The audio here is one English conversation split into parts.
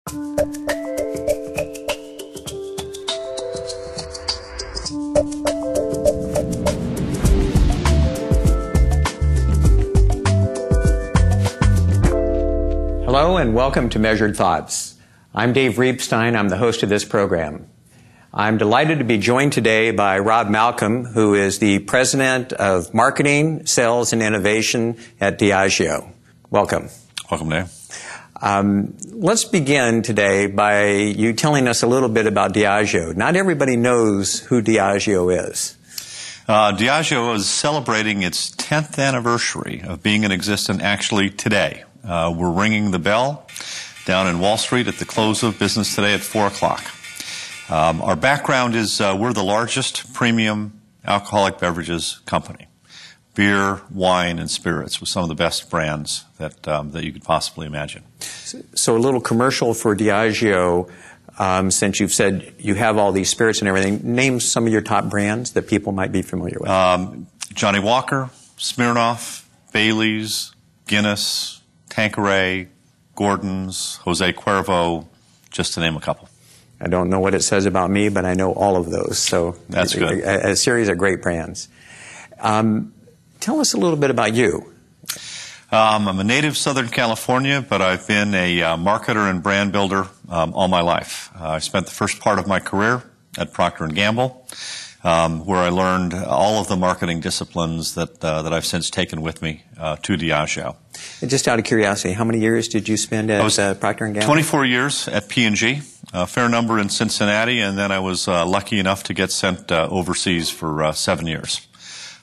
Hello and welcome to Measured Thoughts. I'm Dave Reibstein. I'm the host of this program. I'm delighted to be joined today by Rob Malcolm, who is the President of Marketing, Sales, and Innovation at Diageo. Welcome. Welcome, Dave. Let's begin today by you telling us a little bit about Diageo. Not everybody knows who Diageo is. Diageo is celebrating its 10th anniversary of being in existence actually today. We're ringing the bell down in Wall Street at the close of business today at 4 o'clock. Our background is we're the largest premium alcoholic beverages company. Beer, wine, and spirits with some of the best brands that you could possibly imagine. So a little commercial for Diageo, since you've said you have all these spirits and everything. Name some of your top brands that people might be familiar with. Johnny Walker, Smirnoff, Bailey's, Guinness, Tanqueray, Gordon's, Jose Cuervo, just to name a couple. I don't know what it says about me, but I know all of those. So that's good. A series of great brands. Tell us a little bit about you. I'm a native Southern California, but I've been a marketer and brand builder all my life. I spent the first part of my career at Procter & Gamble, where I learned all of the marketing disciplines that I've since taken with me to Diageo. And just out of curiosity, how many years did you spend at Procter & Gamble? 24 years at P&G, a fair number in Cincinnati, and then I was lucky enough to get sent overseas for 7 years.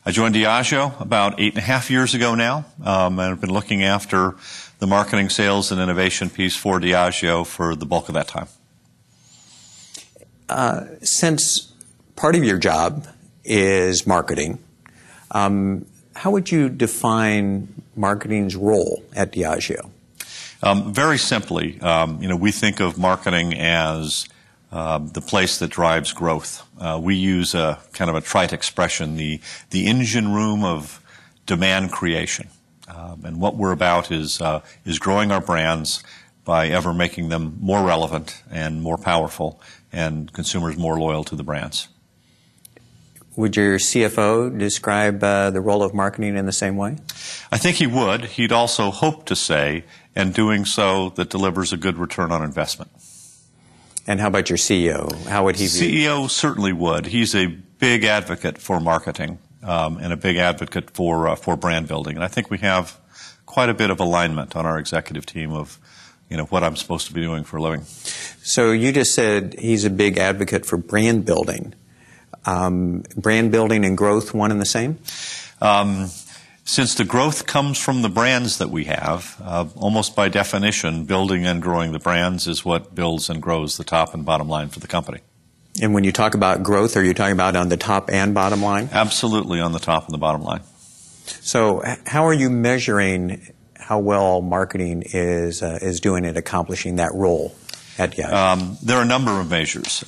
I joined Diageo about 8.5 years ago now, and I've been looking after the marketing, sales, and innovation piece for Diageo for the bulk of that time. Since part of your job is marketing, how would you define marketing's role at Diageo? Very simply, we think of marketing as the place that drives growth. We use a kind of a trite expression, the engine room of demand creation. And what we're about is growing our brands by ever making them more relevant and more powerful, and consumers more loyal to the brands. Would your CFO describe the role of marketing in the same way? I think he would. He'd also hope to say, and doing so, that delivers a good return on investment. And how about your CEO? How would he view? CEO certainly would. He's a big advocate for marketing and a big advocate for brand building. And I think we have quite a bit of alignment on our executive team of what I'm supposed to be doing for a living. So you just said he's a big advocate for brand building. Brand building and growth, one and the same? Since the growth comes from the brands that we have, almost by definition, building and growing the brands is what builds and grows the top and bottom line for the company. And when you talk about growth, are you talking about on the top and bottom line? Absolutely on the top and the bottom line. So how are you measuring how well marketing is doing at accomplishing that role at Diageo? There are a number of measures.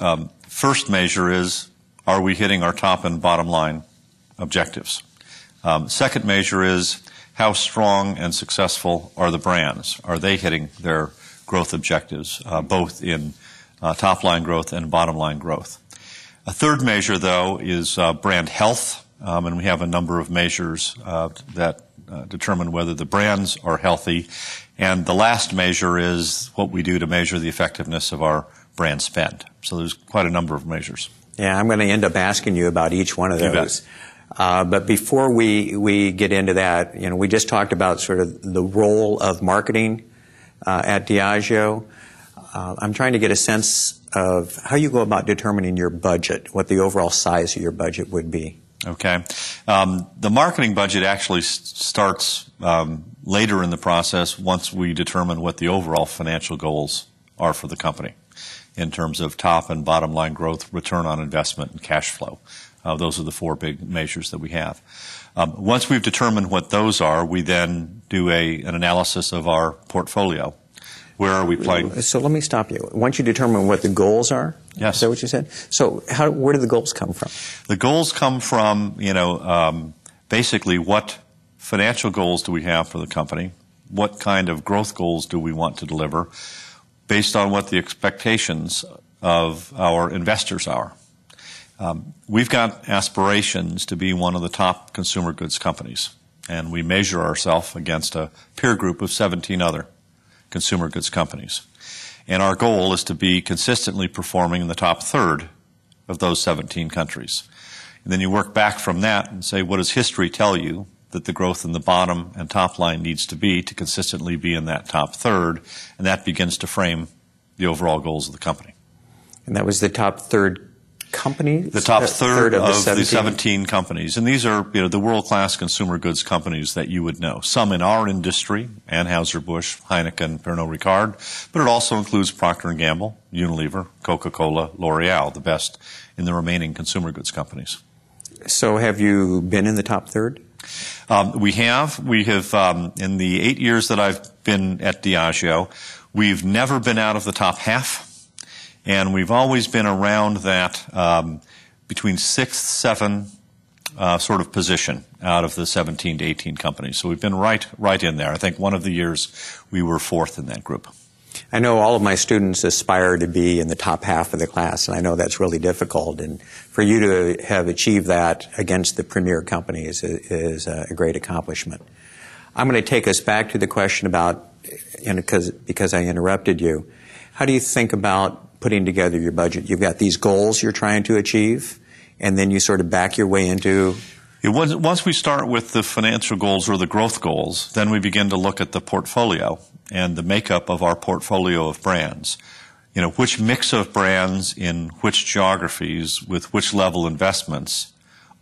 First measure is, are we hitting our top and bottom line objectives? Second measure is, how strong and successful are the brands? Are they hitting their growth objectives, both in top-line growth and bottom-line growth? A third measure, though, is brand health, and we have a number of measures that determine whether the brands are healthy. And the last measure is what we do to measure the effectiveness of our brand spend. So there's quite a number of measures. Yeah, I'm going to end up asking you about each one of those. But before we get into that, we just talked about sort of the role of marketing at Diageo. I'm trying to get a sense of how you go about determining your budget, what the overall size of your budget would be. Okay. The marketing budget actually starts later in the process once we determine what the overall financial goals are for the company in terms of top and bottom line growth, return on investment, and cash flow. Those are the four big measures that we have. Once we've determined what those are, we then do an analysis of our portfolio. Where are we playing? So let me stop you. Once you determine what the goals are, yes. Is that what you said? So where do the goals come from? The goals come from, basically what financial goals do we have for the company? What kind of growth goals do we want to deliver? based on what the expectations of our investors are. We've got aspirations to be one of the top consumer goods companies, and we measure ourselves against a peer group of 17 other consumer goods companies. And our goal is to be consistently performing in the top third of those 17 countries. And then you work back from that and say, what does history tell you that the growth in the bottom and top line needs to be to consistently be in that top third? And that begins to frame the overall goals of the company. And that was the top third companies? The top third of the 17 companies. And these are, the world-class consumer goods companies that you would know. Some in our industry, Anheuser-Busch, Heineken, Pernod Ricard, but it also includes Procter & Gamble, Unilever, Coca-Cola, L'Oreal, the best in the remaining consumer goods companies. So have you been in the top third? We have. We have, in the 8 years that I've been at Diageo, we've never been out of the top half. And we've always been around that between 6th, 7th sort of position out of the 17 to 18 companies. So we've been right in there. I think one of the years we were 4th in that group. I know all of my students aspire to be in the top half of the class, and I know that's really difficult. And for you to have achieved that against the premier companies is a great accomplishment. I'm going to take us back to the question about, because I interrupted you, how do you think about putting together your budget? You've got these goals you're trying to achieve, and then you sort of back your way into... Once we start with the financial goals or the growth goals, then we begin to look at the portfolio and the makeup of our portfolio of brands. Which mix of brands in which geographies with which level investments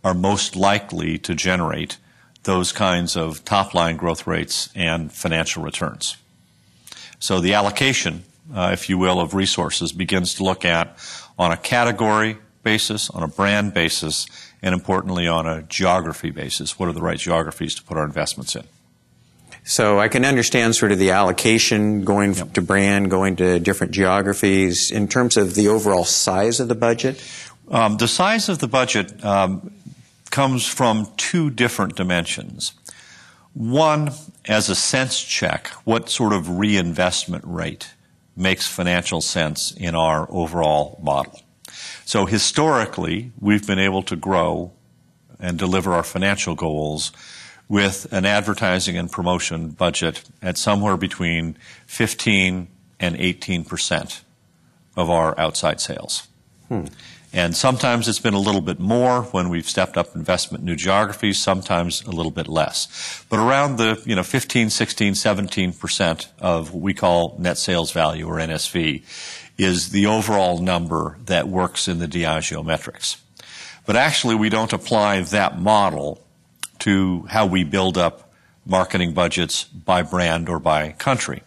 are most likely to generate those kinds of top-line growth rates and financial returns. So the allocation, if you will, of resources begins to look at on a category basis, on a brand basis, and importantly on a geography basis. What are the right geographies to put our investments in? So I can understand sort of the allocation going to brand, going to different geographies. In terms of the overall size of the budget? The size of the budget comes from two different dimensions. One, as a sense check, what sort of reinvestment rate makes financial sense in our overall model. So historically, we've been able to grow and deliver our financial goals with an advertising and promotion budget at somewhere between 15 and 18% of our outside sales. And sometimes it's been a little bit more when we've stepped up investment in new geographies, sometimes a little bit less. But around the 15, 16, 17% of what we call net sales value, or NSV, is the overall number that works in the Diageo metrics. But actually we don't apply that model to how we build up marketing budgets by brand or by country.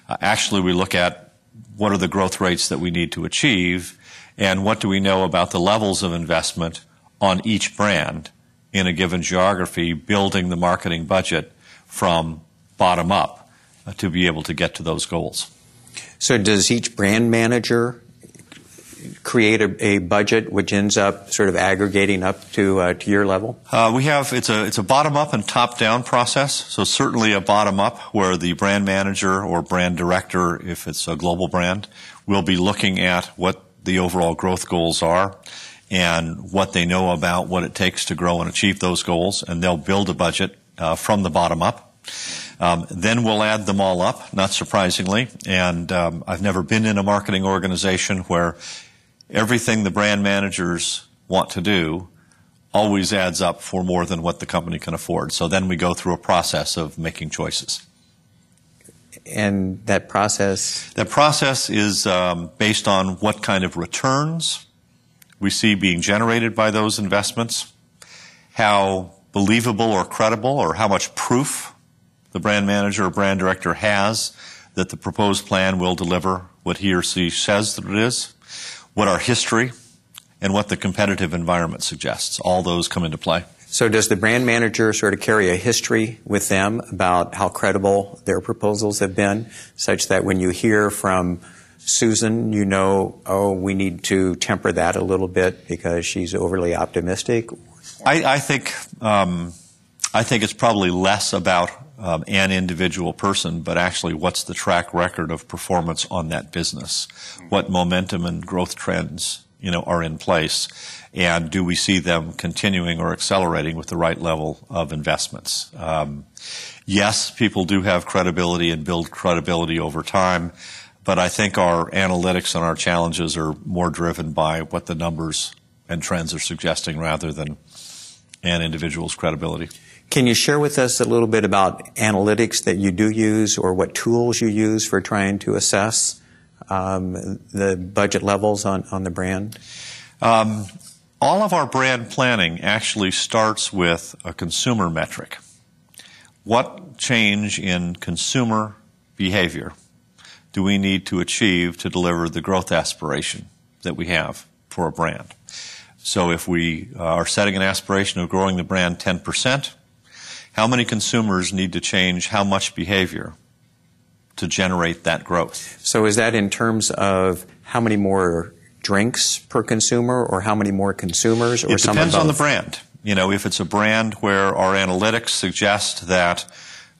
Actually we look at what are the growth rates that we need to achieve, and what do we know about the levels of investment on each brand in a given geography, building the marketing budget from bottom up to be able to get to those goals. So does each brand manager create a budget which ends up sort of aggregating up to your level? It's a bottom-up and top-down process. So certainly a bottom-up where the brand manager or brand director, if it's a global brand, will be looking at what the overall growth goals are and what they know about what it takes to grow and achieve those goals, and they'll build a budget from the bottom up. Then we'll add them all up, not surprisingly, and I've never been in a marketing organization where everything the brand managers want to do always adds up for more than what the company can afford. So then we go through a process of making choices. And that process? That process is based on what kind of returns we see being generated by those investments, how believable or credible or how much proof the brand manager or brand director has that the proposed plan will deliver what he or she says that it is, what our history and what the competitive environment suggests. All those come into play. So does the brand manager sort of carry a history with them about how credible their proposals have been, such that when you hear from Susan, you know, oh, we need to temper that a little bit because she's overly optimistic? I think it's probably less about an individual person, but actually what's the track record of performance on that business? What momentum and growth trends, are in place? And do we see them continuing or accelerating with the right level of investments? Yes, people do have credibility and build credibility over time, but I think our analytics and our challenges are more driven by what the numbers and trends are suggesting rather than an individual's credibility. Can you share with us a little bit about analytics that you do use or what tools you use for trying to assess the budget levels on the brand? All of our brand planning actually starts with a consumer metric. What change in consumer behavior do we need to achieve to deliver the growth aspiration that we have for a brand? So if we are setting an aspiration of growing the brand 10%, how many consumers need to change how much behavior to generate that growth? So is that in terms of how many more drinks per consumer or how many more consumers? Or it depends on the brand. If it's a brand where our analytics suggest that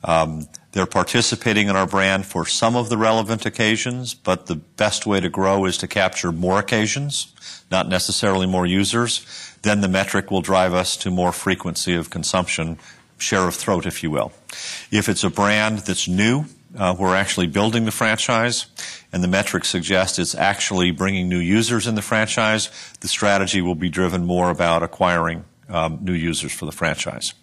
they're participating in our brand for some of the relevant occasions, but the best way to grow is to capture more occasions, not necessarily more users, then the metric will drive us to more frequency of consumption, share of throat, if you will. If it's a brand that's new, we're actually building the franchise, and the metrics suggest it's actually bringing new users in the franchise, the strategy will be driven more about acquiring new users for the franchise.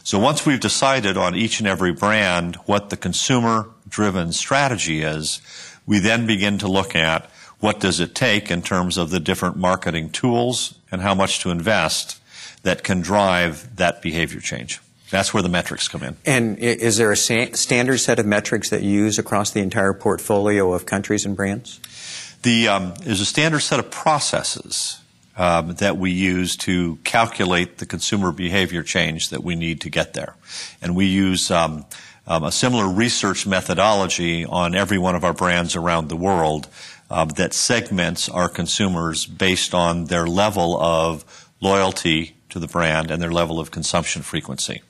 So once we've decided on each and every brand what the consumer-driven strategy is, we then begin to look at what does it take in terms of the different marketing tools and how much to invest that can drive that behavior change. That's where the metrics come in. And is there a standard set of metrics that you use across the entire portfolio of countries and brands? There's a standard set of processes that we use to calculate the consumer behavior change that we need to get there. And we use a similar research methodology on every one of our brands around the world that segments our consumers based on their level of loyalty to the brand and their level of consumption frequency.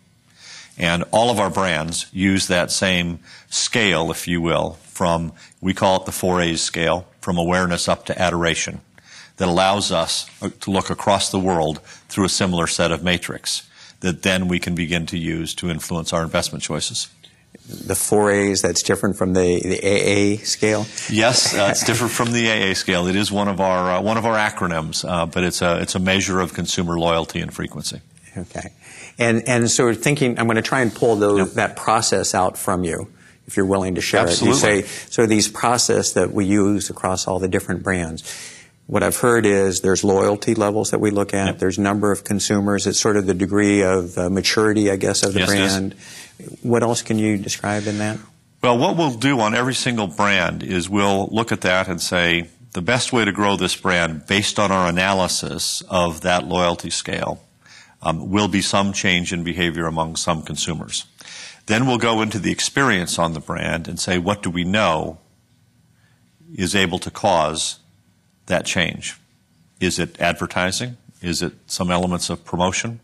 And all of our brands use that same scale, if you will, from, we call it the 4 A's scale, from awareness up to adoration, that allows us to look across the world through a similar set of matrix that then we can begin to use to influence our investment choices. The 4 A's, that's different from the AA scale? Yes, it's different from the AA scale. It is one of our acronyms, but it's a measure of consumer loyalty and frequency. Okay. And so we're thinking, I'm going to try and pull that process out from you, if you're willing to share Absolutely. it. You say, so these process that we use across all the different brands. What I've heard is there's loyalty levels that we look at. Yep. There's number of consumers. It's sort of the degree of maturity, I guess, of the brand. Yes. What else can you describe in that? Well, what we'll do on every single brand is we'll look at that and say the best way to grow this brand based on our analysis of that loyalty scale will be some change in behavior among some consumers. Then we'll go into the experience on the brand and say what do we know is able to cause that change. Is it advertising? Is it some elements of promotion?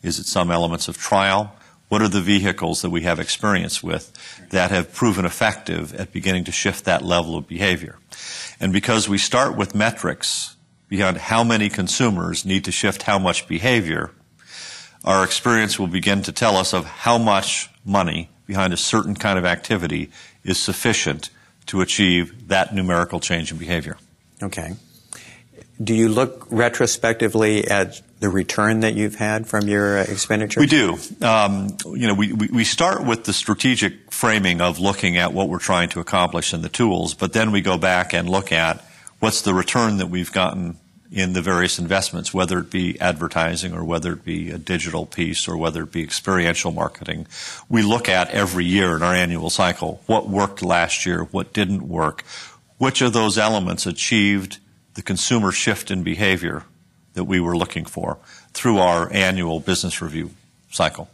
Is it some elements of trial? What are the vehicles that we have experience with that have proven effective at beginning to shift that level of behavior? And because we start with metrics beyond how many consumers need to shift how much behavior, our experience will begin to tell us of how much money behind a certain kind of activity is sufficient to achieve that numerical change in behavior. Okay. Do you look retrospectively at the return that you've had from your expenditure? We do. We start with the strategic framing of looking at what we're trying to accomplish in the tools, but then we go back and look at what's the return that we've gotten in the various investments, whether it be advertising or whether it be a digital piece or whether it be experiential marketing. We look at every year in our annual cycle what worked last year, what didn't work, which of those elements achieved the consumer shift in behavior that we were looking for through our annual business review cycle.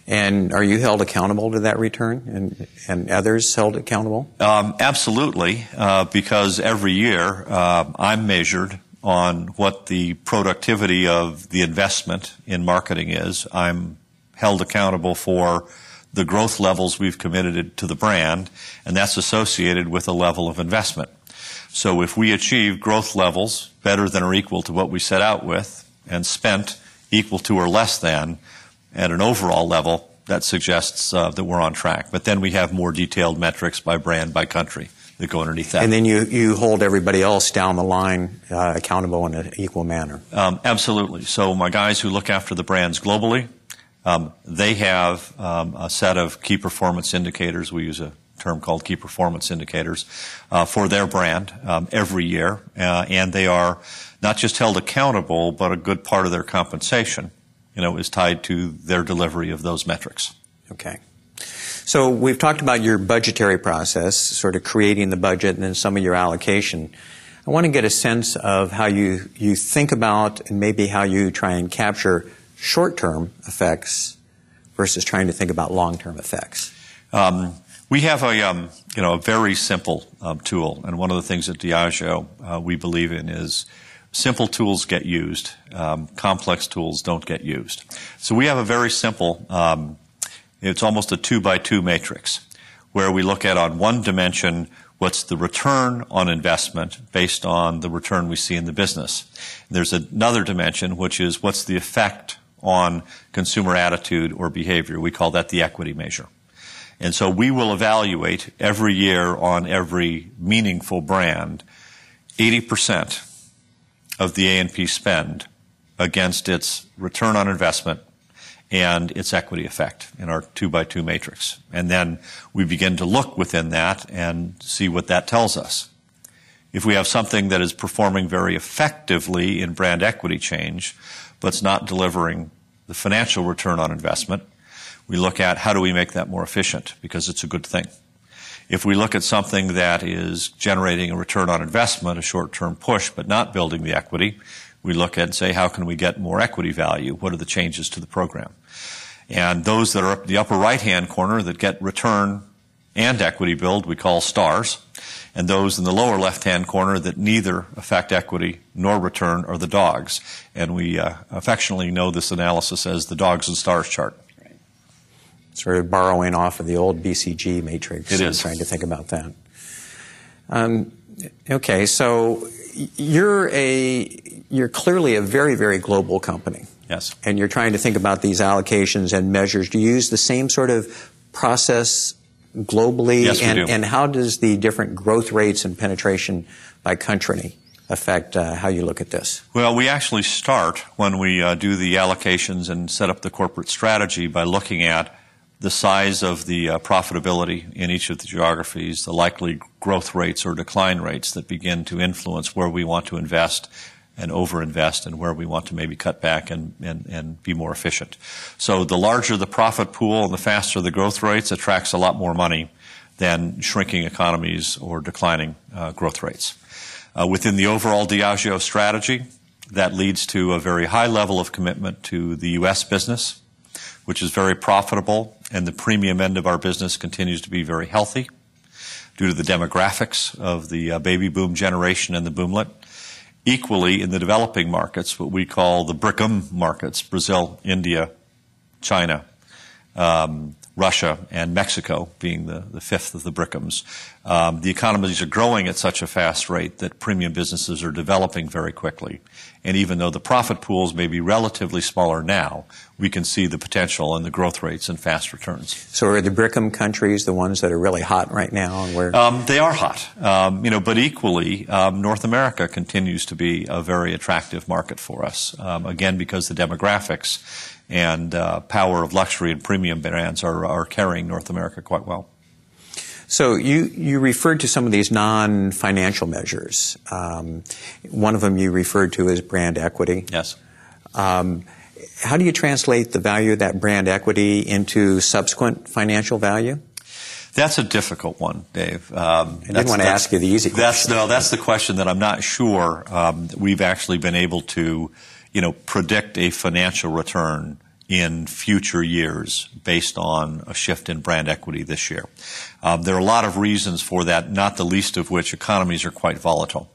And are you held accountable to that return and others held accountable? Absolutely, because every year I'm measured on what the productivity of the investment in marketing is. I'm held accountable for the growth levels we've committed to the brand, and that's associated with a level of investment. So if we achieve growth levels better than or equal to what we set out with and spent equal to or less than at an overall level, that suggests that we're on track. But then we have more detailed metrics by brand, by country that go underneath that. And then you hold everybody else down the line accountable in an equal manner. Absolutely. So my guys who look after the brands globally, they have a set of key performance indicators. We use a term called key performance indicators for their brand every year. And they are not just held accountable, but a good part of their compensation, is tied to their delivery of those metrics. Okay. So we've talked about your budgetary process, sort of creating the budget and then some of your allocation. I want to get a sense of how you think about and maybe how you try and capture short-term effects versus trying to think about long-term effects. We have a very simple tool, and one of the things at Diageo we believe in is simple tools get used, complex tools don't get used. So we have a very simple, it's almost a 2x2 matrix, where we look at on one dimension what's the return on investment based on the return we see in the business. There's another dimension, which is what's the effect on consumer attitude or behavior. We call that the equity measure. And so we will evaluate every year on every meaningful brand 80% of the A&P spend against its return on investment and its equity effect in our 2x2 matrix. And then we begin to look within that and see what that tells us. If we have something that is performing very effectively in brand equity change, but it's not delivering the financial return on investment, we look at how do we make that more efficient, because it's a good thing. If we look at something that is generating a return on investment, a short-term push, but not building the equity, we look at and say, how can we get more equity value? What are the changes to the program? And those that are up the upper right-hand corner that get return and equity build, we call stars. And those in the lower left-hand corner that neither affect equity nor return are the dogs. And we affectionately know this analysis as the dogs and stars chart. Sort of borrowing off of the old BCG matrix. It is. Trying to think about that. Okay, so you're clearly a very, very global company. Yes. And you're trying to think about these allocations and measures. Do you use the same sort of process globally? Yes, we do. And how does the different growth rates and penetration by country affect how you look at this? Well, we actually start when we do the allocations and set up the corporate strategy by looking at the size of the profitability in each of the geographies, the likely growth rates or decline rates that begin to influence where we want to invest and overinvest and where we want to maybe cut back and be more efficient. So the larger the profit pool and the faster the growth rates attracts a lot more money than shrinking economies or declining growth rates. Within the overall Diageo strategy, that leads to a very high level of commitment to the U.S. business, which is very profitable, and the premium end of our business continues to be very healthy due to the demographics of the baby boom generation and the boomlet. Equally, in the developing markets, what we call the BRICM markets, Brazil, India, China, Russia, and Mexico being the fifth of the BRICMs, the economies are growing at such a fast rate that premium businesses are developing very quickly. And even though the profit pools may be relatively smaller now, we can see the potential and the growth rates and fast returns. So are the BRICM countries the ones that are really hot right now? And where they are hot, but equally, North America continues to be a very attractive market for us. Again, because the demographics and power of luxury and premium brands are carrying North America quite well. So you referred to some of these non-financial measures. One of them you referred to as brand equity. Yes. How do you translate the value of that brand equity into subsequent financial value? That's a difficult one, Dave. I didn't want to ask you the easy question. That's the question that I'm not sure we've actually been able to, predict a financial return in future years based on a shift in brand equity this year. There are a lot of reasons for that, not the least of which economies are quite volatile.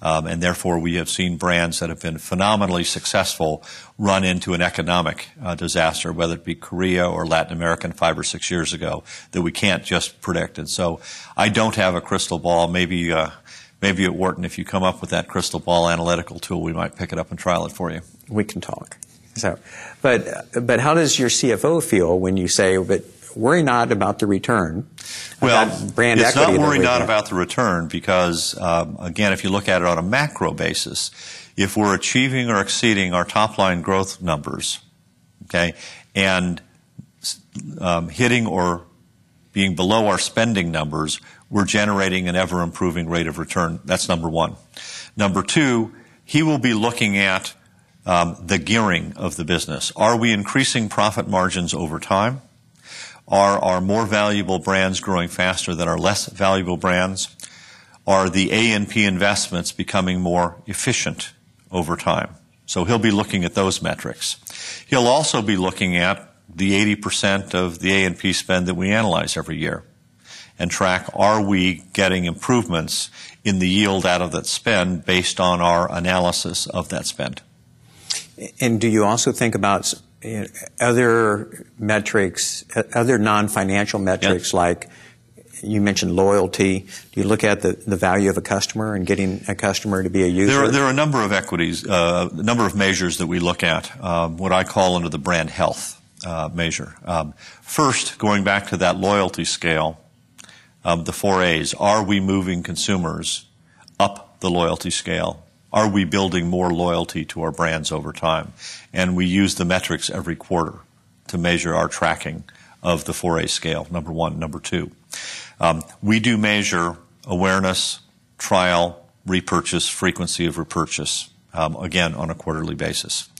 And therefore, we have seen brands that have been phenomenally successful run into an economic disaster, whether it be Korea or Latin America 5 or 6 years ago, that we can't just predict. And so I don't have a crystal ball. Maybe at Wharton, if you come up with that crystal ball analytical tool, we might pick it up and trial it for you. We can talk. So, but how does your CFO feel when you say, but worry not about the return? Well, brand it's equity not worry not about the return because, again, if you look at it on a macro basis, if we're achieving or exceeding our top-line growth numbers, okay, and hitting or being below our spending numbers, we're generating an ever-improving rate of return. That's number one. Number two, he will be looking at the gearing of the business. Are we increasing profit margins over time? Are our more valuable brands growing faster than our less valuable brands? Are the A&P investments becoming more efficient over time? So he'll be looking at those metrics. He'll also be looking at the 80% of the A&P spend that we analyze every year and track, are we getting improvements in the yield out of that spend based on our analysis of that spend? And do you also think about other metrics, other non-financial metrics, like you mentioned loyalty? Do you look at the value of a customer and getting a customer to be a user? There are a number of equities, a number of measures that we look at, what I call under the brand health measure. First, going back to that loyalty scale, the 4 A's, are we moving consumers up the loyalty scale? Are we building more loyalty to our brands over time? And we use the metrics every quarter to measure our tracking of the 4A scale, number one. Number two, we do measure awareness, trial, repurchase, frequency of repurchase, again, on a quarterly basis.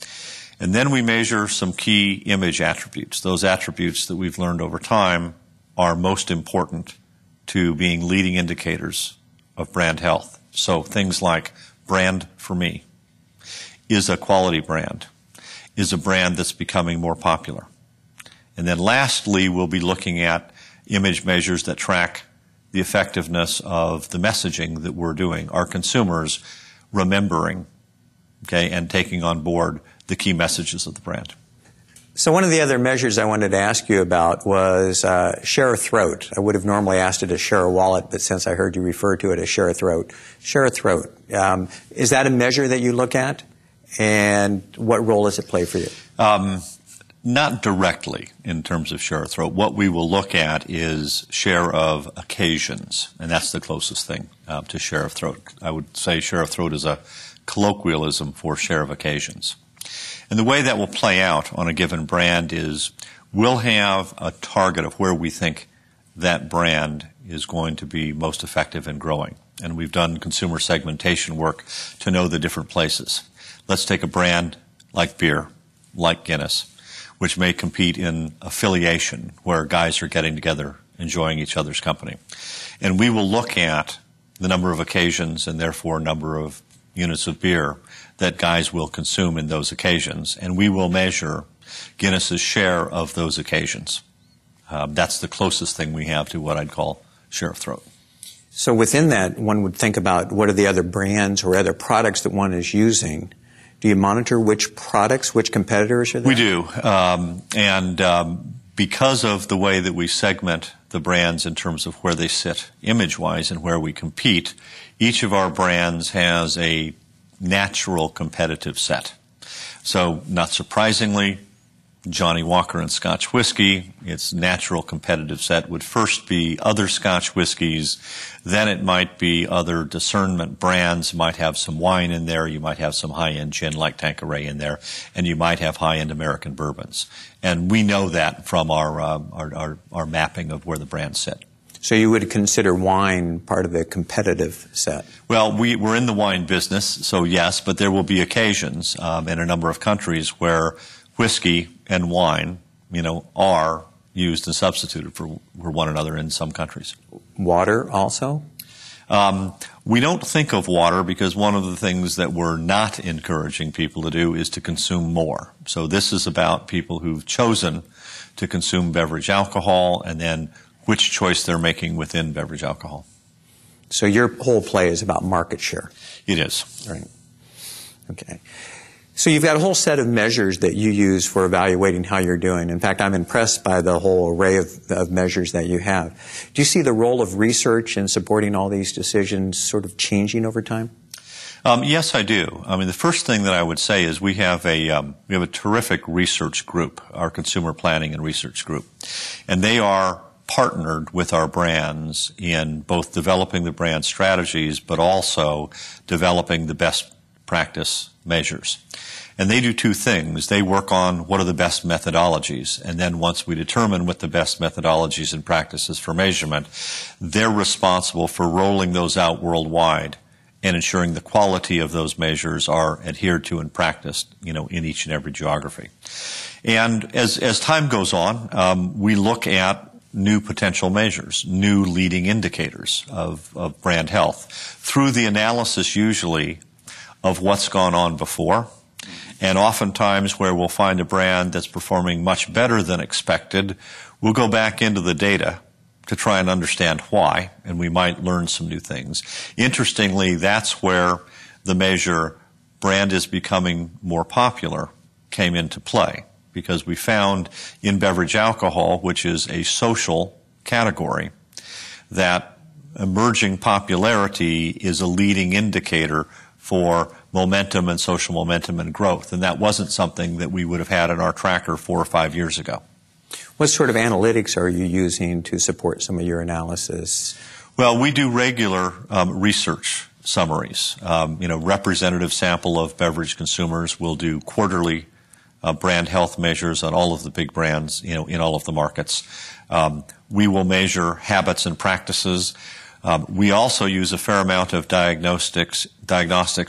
And then we measure some key image attributes. Those attributes that we've learned over time are most important to being leading indicators of brand health. So things like brand for me, is a quality brand, is a brand that's becoming more popular. And then lastly, we'll be looking at image measures that track the effectiveness of the messaging that we're doing. Are consumers remembering, okay, and taking on board the key messages of the brand? So one of the other measures I wanted to ask you about was share of throat. I would have normally asked it as share of wallet, but since I heard you refer to it as share of throat. Share of throat. Is that a measure that you look at? And what role does it play for you? Not directly in terms of share of throat. What we will look at is share of occasions, and that's the closest thing to share of throat. I would say share of throat is a colloquialism for share of occasions. And the way that will play out on a given brand is we'll have a target of where we think that brand is going to be most effective in growing. And we've done consumer segmentation work to know the different places. Let's take a brand like beer, like Guinness, which may compete in affiliation where guys are getting together, enjoying each other's company. And we will look at the number of occasions and therefore number of units of beer that guys will consume in those occasions, and we will measure Guinness's share of those occasions. That's the closest thing we have to what I'd call share of throat. So within that, one would think about what are the other brands or other products that one is using. Do you monitor which products, which competitors are there? We do, because of the way that we segment the brands in terms of where they sit image-wise and where we compete, each of our brands has a natural competitive set. So, not surprisingly, Johnny Walker and Scotch whiskey, its natural competitive set would first be other Scotch whiskeys, then it might be other discernment brands, might have some wine in there, you might have some high-end gin like Tanqueray in there, and you might have high-end American bourbons. And we know that from our mapping of where the brands sit. So you would consider wine part of the competitive set? Well, we're in the wine business, so yes, but there will be occasions in a number of countries where whiskey and wine, are used and substituted for one another in some countries. Water also? We don't think of water because one of the things that we're not encouraging people to do is to consume more. So this is about people who've chosen to consume beverage alcohol and then which choice they're making within beverage alcohol. So your whole play is about market share. It is. Right. Okay. So you've got a whole set of measures that you use for evaluating how you're doing. In fact, I'm impressed by the whole array of measures that you have. Do you see the role of research in supporting all these decisions sort of changing over time? Yes, I do. I mean, the first thing that I would say is we have a terrific research group, our consumer planning and research group, and they are partnered with our brands in both developing the brand strategies, but also developing the best practice measures. And they do two things. They work on what are the best methodologies, and then once we determine what the best methodologies and practices for measurement, they're responsible for rolling those out worldwide and ensuring the quality of those measures are adhered to and practiced, in each and every geography. And as time goes on, we look at new potential measures, new leading indicators of brand health through the analysis usually of what's gone on before, and oftentimes where we'll find a brand that's performing much better than expected, we'll go back into the data to try and understand why, and we might learn some new things. Interestingly, that's where the measure brand is becoming more popular came into play, because we found in beverage alcohol, which is a social category, that emerging popularity is a leading indicator for momentum and social momentum and growth. And that wasn't something that we would have had in our tracker 4 or 5 years ago. What sort of analytics are you using to support some of your analysis? Well, we do regular research summaries. Representative sample of beverage consumers. We'll do quarterly brand health measures on all of the big brands, in all of the markets. We will measure habits and practices. We also use a fair amount of diagnostics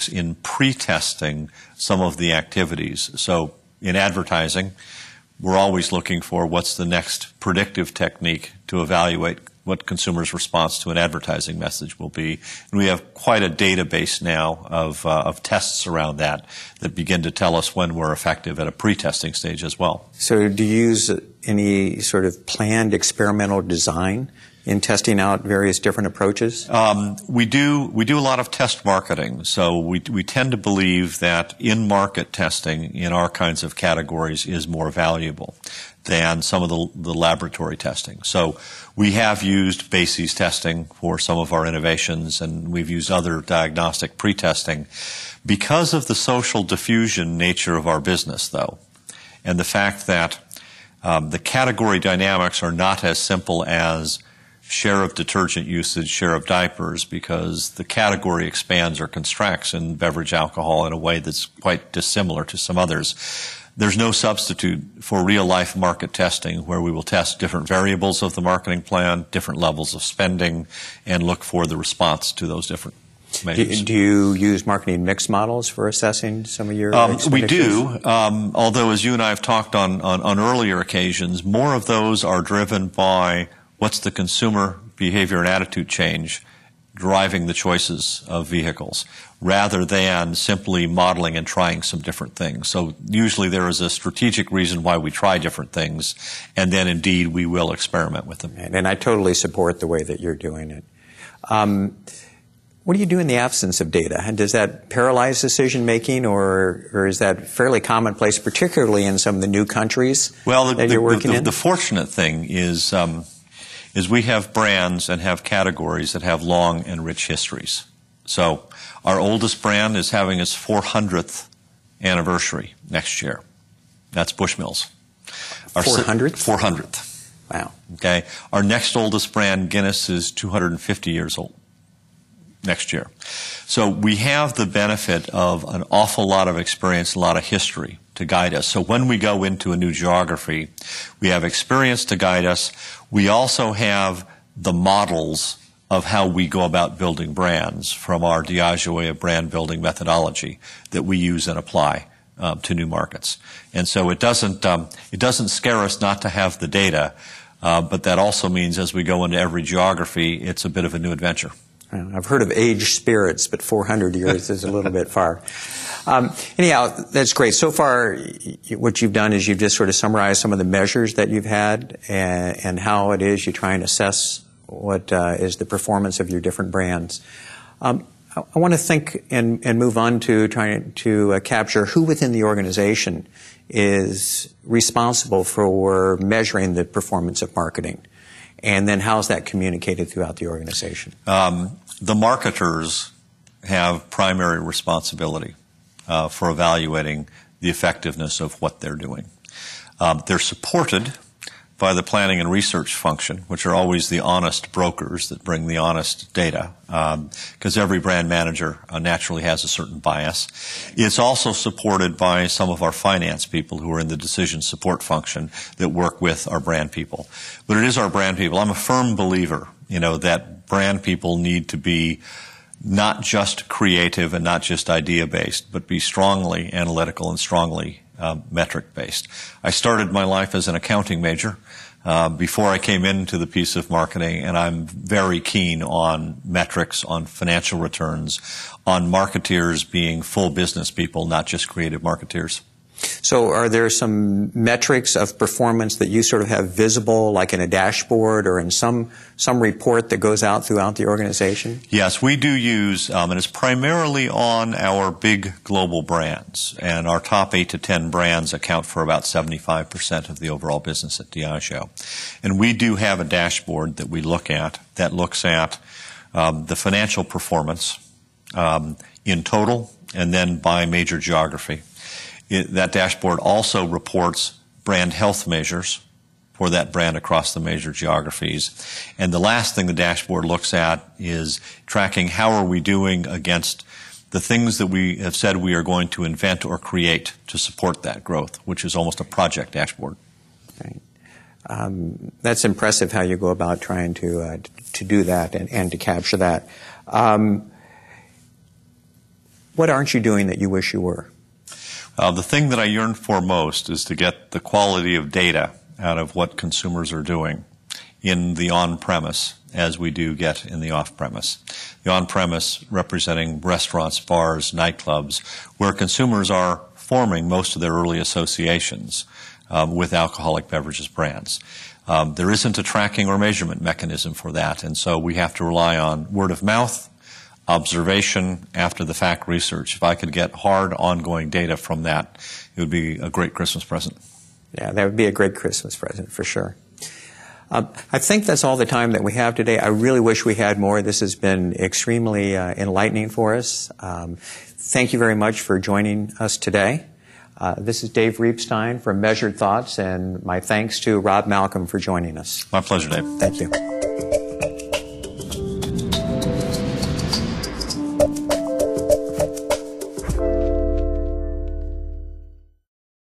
in pre-testing some of the activities. So in advertising, we're always looking for what's the next predictive technique to evaluate what consumers' response to an advertising message will be. And we have quite a database now of tests around that begin to tell us when we're effective at a pre-testing stage as well. So do you use any sort of planned experimental design in testing out various different approaches? We do a lot of test marketing. So we tend to believe that in-market testing in our kinds of categories is more valuable than some of the laboratory testing. So we have used bases testing for some of our innovations, and we've used other diagnostic pre-testing. Because of the social diffusion nature of our business, though, and the fact that the category dynamics are not as simple as share of detergent usage, share of diapers, because the category expands or contracts in beverage alcohol in a way that's quite dissimilar to some others. There's no substitute for real-life market testing, where we will test different variables of the marketing plan, different levels of spending, and look for the response to those different measures. Do you use marketing mix models for assessing some of your We do, although as you and I have talked on earlier occasions, more of those are driven by what's the consumer behavior and attitude change driving the choices of vehicles, rather than simply modeling and trying some different things. So usually there is a strategic reason why we try different things, and then indeed we will experiment with them. And I totally support the way that you're doing it. What do you do in the absence of data? Does that paralyze decision-making, or is that fairly commonplace, particularly in some of the new countries that you're working in? The fortunate thing is we have brands and have categories that have long and rich histories. So our oldest brand is having its 400th anniversary next year. That's Bushmills. 400th? 400th. Wow. Okay. Our next oldest brand, Guinness, is 250 years old next year. So we have the benefit of an awful lot of experience, a lot of history to guide us. So when we go into a new geography, we have experience to guide us. We also have the models of how we go about building brands from our Diageo way of brand building methodology that we use and apply to new markets. And so it doesn't scare us not to have the data, but that also means as we go into every geography, it's a bit of a new adventure. I've heard of aged spirits, but 400 years is a little bit far. Anyhow, that's great. So far, what you've done is you've just sort of summarized some of the measures that you've had and how it is you try and assess is the performance of your different brands. I want to think and move on to trying to capture who within the organization is responsible for measuring the performance of marketing, and then how is that communicated throughout the organization? The marketers have primary responsibility for evaluating the effectiveness of what they're doing. They're supported by the planning and research function, which are always the honest brokers that bring the honest data, because every brand manager naturally has a certain bias. It's also supported by some of our finance people who are in the decision support function that work with our brand people. But it is our brand people. I'm a firm believer, that brand people need to be not just creative and not just idea-based, but be strongly analytical and strongly metric-based. I started my life as an accounting major before I came into the piece of marketing, and I'm very keen on metrics, on financial returns, on marketeers being full business people, not just creative marketeers. So are there some metrics of performance that you sort of have visible, like in a dashboard or in some report that goes out throughout the organization? Yes, we do use, and it's primarily on our big global brands. And our top 8 to 10 brands account for about 75% of the overall business at Diageo. And we do have a dashboard that we look at that looks at the financial performance in total and then by major geography. That dashboard also reports brand health measures for that brand across the major geographies. And the last thing the dashboard looks at is tracking how are we doing against the things that we have said we are going to invent or create to support that growth, which is almost a project dashboard. Right. That's impressive how you go about trying to do that and to capture that. What aren't you doing that you wish you were? The thing that I yearn for most is to get the quality of data out of what consumers are doing in the on-premise as we do get in the off-premise. The on-premise representing restaurants, bars, nightclubs, where consumers are forming most of their early associations with alcoholic beverages brands. There isn't a tracking or measurement mechanism for that, and so we have to rely on word of mouth, observation, after-the-fact research. If I could get hard, ongoing data from that, it would be a great Christmas present. Yeah, that would be a great Christmas present for sure. I think that's all the time that we have today. I really wish we had more. This has been extremely enlightening for us. Thank you very much for joining us today. This is Dave Reibstein from Measured Thoughts, and my thanks to Rob Malcolm for joining us. My pleasure, Dave. Thank you.